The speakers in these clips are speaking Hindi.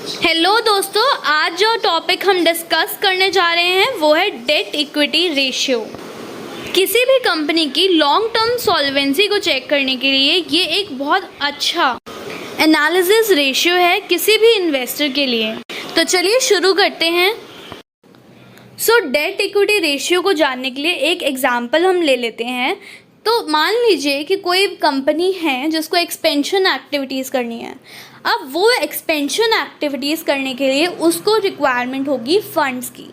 हेलो दोस्तों, आज जो टॉपिक हम डिस्कस करने जा रहे हैं वो है डेट इक्विटी रेशियो। किसी भी कंपनी की लॉन्ग टर्म सॉल्वेंसी को चेक करने के लिए ये एक बहुत अच्छा एनालिसिस रेशियो है किसी भी इन्वेस्टर के लिए। तो चलिए शुरू करते हैं। डेट इक्विटी रेशियो को जानने के लिए एक एग्जांपल हम ले लेते हैं। तो मान लीजिए कि कोई कंपनी है जिसको एक्सपेंशन एक्टिविटीज़ करनी है। अब वो एक्सपेंशन एक्टिविटीज़ करने के लिए उसको रिक्वायरमेंट होगी फंड्स की।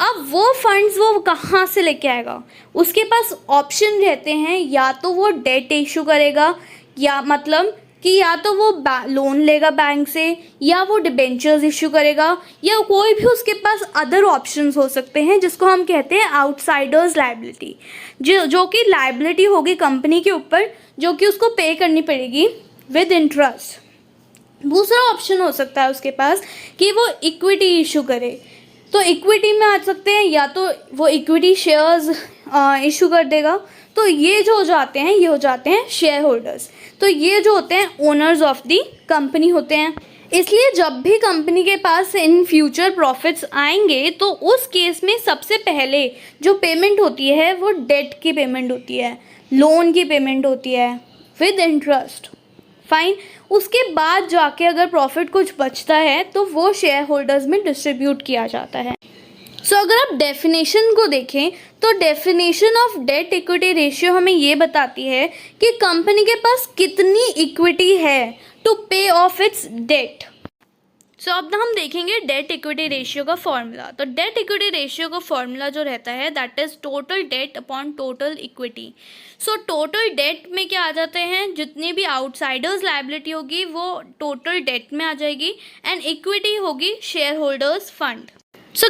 अब वो फंड्स वो कहाँ से लेके आएगा? उसके पास ऑप्शन रहते हैं, या तो वो डेट इशू करेगा, या मतलब कि या तो वो लोन लेगा बैंक से, या वो डिबेंचर्स इशू करेगा, या कोई भी उसके पास अदर ऑप्शंस हो सकते हैं जिसको हम कहते हैं आउटसाइडर्स लायबिलिटी, जो कि लायबिलिटी होगी कंपनी के ऊपर, जो कि उसको पे करनी पड़ेगी विद इंटरेस्ट। दूसरा ऑप्शन हो सकता है उसके पास कि वो इक्विटी इशू करे। तो इक्विटी में आ सकते हैं, या तो वो इक्विटी शेयर्स इशू कर देगा। तो ये जो हो जाते हैं, ये हो जाते हैं शेयर होल्डर्स। तो ये जो होते हैं ओनर्स ऑफ दी कंपनी होते हैं। इसलिए जब भी कंपनी के पास इन फ्यूचर प्रॉफिट्स आएंगे तो उस केस में सबसे पहले जो पेमेंट होती है वो डेट की पेमेंट होती है, लोन की पेमेंट होती है विद इंटरेस्ट। फाइन। उसके बाद जाके अगर प्रॉफिट कुछ बचता है तो वो शेयर होल्डर्स में डिस्ट्रीब्यूट किया जाता है। अगर आप डेफिनेशन को देखें तो definition of date equity ratio हमें ये बताती है कि कंपनी के पास कितनी इक्विटी है टू पे ऑफ इट्स डेट। अब हम देखेंगे डेट इक्विटी रेशियो का फॉर्मूला। तो डेट इक्विटी रेशियो का फॉर्मूला जो रहता है that is total date upon total equity. Total date में क्या आ जाते हैं, जितनी भी आउटसाइडर्स लायबिलिटी होगी वो टोटल डेट में आ जाएगी, एंड इक्विटी होगी शेयर होल्डर्स फंड।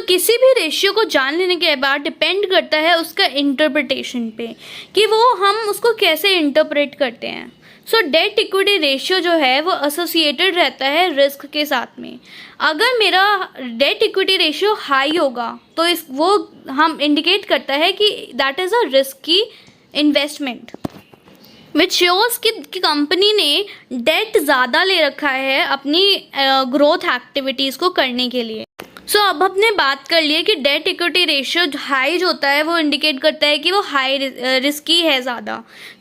किसी भी रेशियो को जान लेने के बाद डिपेंड करता है उसका इंटरप्रिटेशन पे कि वो हम उसको कैसे इंटरप्रेट करते हैं। डेट इक्विटी रेशियो जो है वो एसोसिएटेड रहता है रिस्क के साथ में। अगर मेरा डेट इक्विटी रेशियो हाई होगा तो वो हम इंडिकेट करता है कि that is a risky investment, which shows कि कंपनी ने डेट ज़्यादा ले रखा है अपनी ग्रोथ एक्टिविटीज़ को करने के लिए। अब हमने बात कर लिए कि डेट इक्विटी रेशियो हाई जो होता है वो इंडिकेट करता है कि वो हाई रिस्की है ज़्यादा।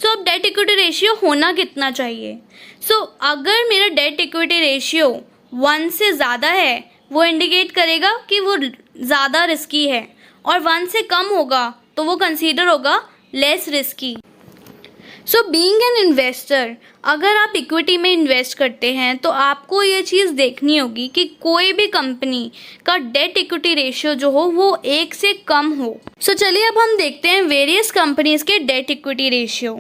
अब डेट इक्विटी रेशियो होना कितना चाहिए? अगर मेरा डेट इक्विटी रेशियो 1 से ज़्यादा है वो इंडिकेट करेगा कि वो ज़्यादा रिस्की है, और 1 से कम होगा तो वो कंसीडर होगा less risky. Being an investor, अगर आप इक्विटी में इन्वेस्ट करते हैं तो आपको ये चीज़ देखनी होगी कि कोई भी कंपनी का डेट इक्विटी रेशियो जो हो वो 1 से कम हो। चलिए अब हम देखते हैं वेरियस कंपनीज के debt equity ratio.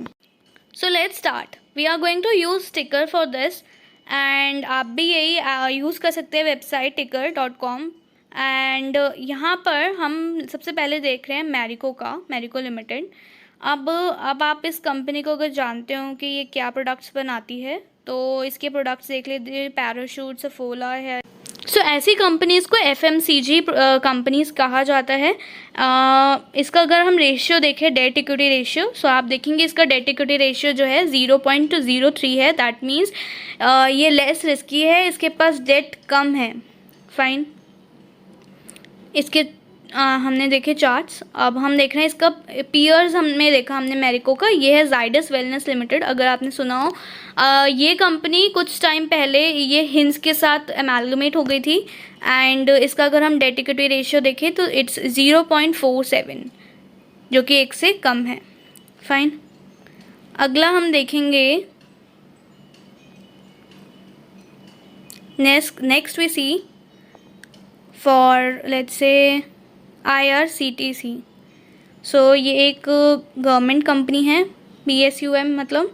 Let's start. We are going to use ticker for this, and आप भी यही यूज़ कर सकते हैं वेबसाइट ticker.com। एंड यहाँ पर हम सबसे पहले देख रहे हैं मैरिको लिमिटेड। अब आप इस कंपनी को अगर जानते हो कि ये क्या प्रोडक्ट्स बनाती है तो इसके प्रोडक्ट्स देख लीजिए, पैराशूट, सफोला है। ऐसी कंपनीज़ को FMCG कंपनीज़ कहा जाता है। इसका अगर हम रेशियो देखें डेट इक्विटी रेशियो, आप देखेंगे इसका डेट इक्विटी रेशियो जो है 0.03 है। दैट मीन्स ये लेस रिस्की है, इसके पास डेट कम है। फाइन। इसके हमने देखे चार्ट्स। अब हम देख रहे हैं इसका पीयर्स हमने मैरिको का, ये है जाइडस वेलनेस लिमिटेड। अगर आपने सुना हो, ये कंपनी कुछ टाइम पहले ये हिंस के साथ अमेलगमेट हो गई थी, एंड इसका अगर हम डेट इक्विटी रेशियो देखें तो इट्स 0.47, जो कि 1 से कम है। फाइन। अगला हम देखेंगे, next we see for let's say IRCTC। ये एक गवर्नमेंट कंपनी है, PSUM मतलब।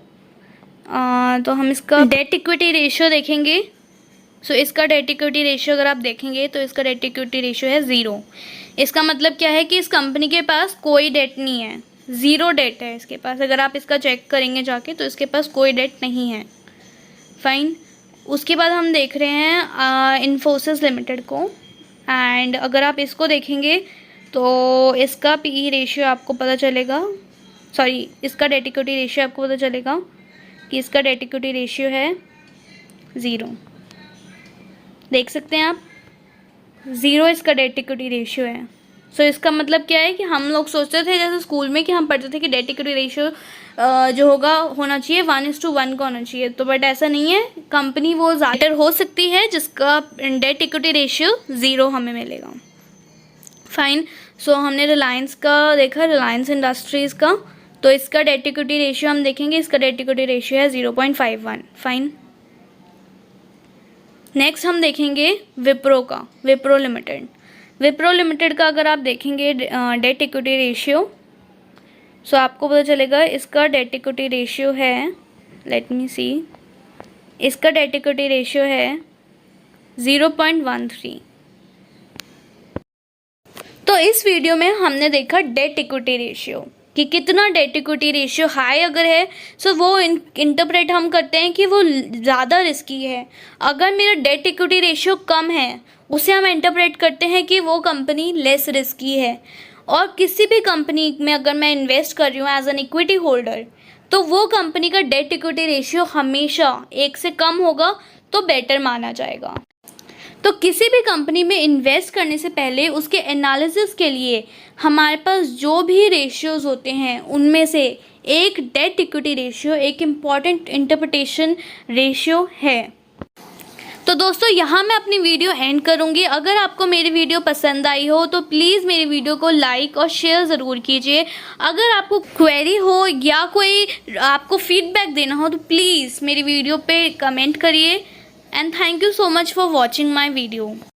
तो हम इसका डेट इक्विटी रेशियो देखेंगे। इसका डेट इक्विटी रेशियो अगर आप देखेंगे तो इसका डेट इक्विटी रेशियो है 0। इसका मतलब क्या है कि इस कंपनी के पास कोई डेट नहीं है, 0 डेट है इसके पास। अगर आप इसका चेक करेंगे जाके तो इसके पास कोई डेट नहीं है। फाइन। उसके बाद हम देख रहे हैं इन्फोसिस लिमिटेड को, एंड अगर आप इसको देखेंगे तो इसका PE रेशियो आपको पता चलेगा, इसका डेट इक्विटी रेशियो आपको पता चलेगा कि इसका डेट इक्विटी रेशियो है 0। देख सकते हैं आप, 0 इसका डेट इक्विटी रेशियो है। सो इसका मतलब क्या है कि हम लोग सोचते थे जैसे स्कूल में कि हम पढ़ते थे कि डेट इक्विटी रेशियो जो होगा होना चाहिए 1:1 का होना चाहिए, तो बट ऐसा नहीं है। कंपनी वो ज़्यादा हो सकती है जिसका डेट इक्विटी रेशियो 0 हमें मिलेगा। फाइन। सो हमने रिलायंस का देखा, रिलायंस इंडस्ट्रीज़ का, तो इसका डेट इक्विटी रेशियो हम देखेंगे, इसका डेट इक्विटी रेशियो है 0.51। फाइन। नेक्स्ट हम देखेंगे विप्रो का, विप्रो लिमिटेड। विप्रो लिमिटेड का अगर आप देखेंगे डेट इक्विटी रेशियो, सो आपको पता चलेगा इसका डेट इक्विटी रेशियो है, लेट मी सी, इसका डेट इक्विटी रेशियो है 0.13। तो इस वीडियो में हमने देखा डेट इक्विटी रेशियो कि कितना डेट इक्विटी रेशियो हाई अगर है सो वो इंटरप्रेट हम करते हैं कि वो ज़्यादा रिस्की है। अगर मेरा डेट इक्विटी रेशियो कम है उसे हम इंटरप्रेट करते हैं कि वो कंपनी लेस रिस्की है। और किसी भी कंपनी में अगर मैं इन्वेस्ट कर रही हूँ एज एन इक्विटी होल्डर, तो वो कंपनी का डेट इक्विटी रेशियो हमेशा 1 से कम होगा तो बेटर माना जाएगा। तो किसी भी कंपनी में इन्वेस्ट करने से पहले उसके एनालिसिस के लिए हमारे पास जो भी रेशियोज़ होते हैं उनमें से एक डेट इक्विटी रेशियो एक इम्पॉर्टेंट इंटरप्रिटेशन रेशियो है। तो दोस्तों यहाँ मैं अपनी वीडियो एंड करूँगी। अगर आपको मेरी वीडियो पसंद आई हो तो प्लीज़ मेरी वीडियो को लाइक और शेयर ज़रूर कीजिए। अगर आपको क्वेरी हो या कोई आपको फीडबैक देना हो तो प्लीज़ मेरी वीडियो पे कमेंट करिए। And thank you so much for watching my video.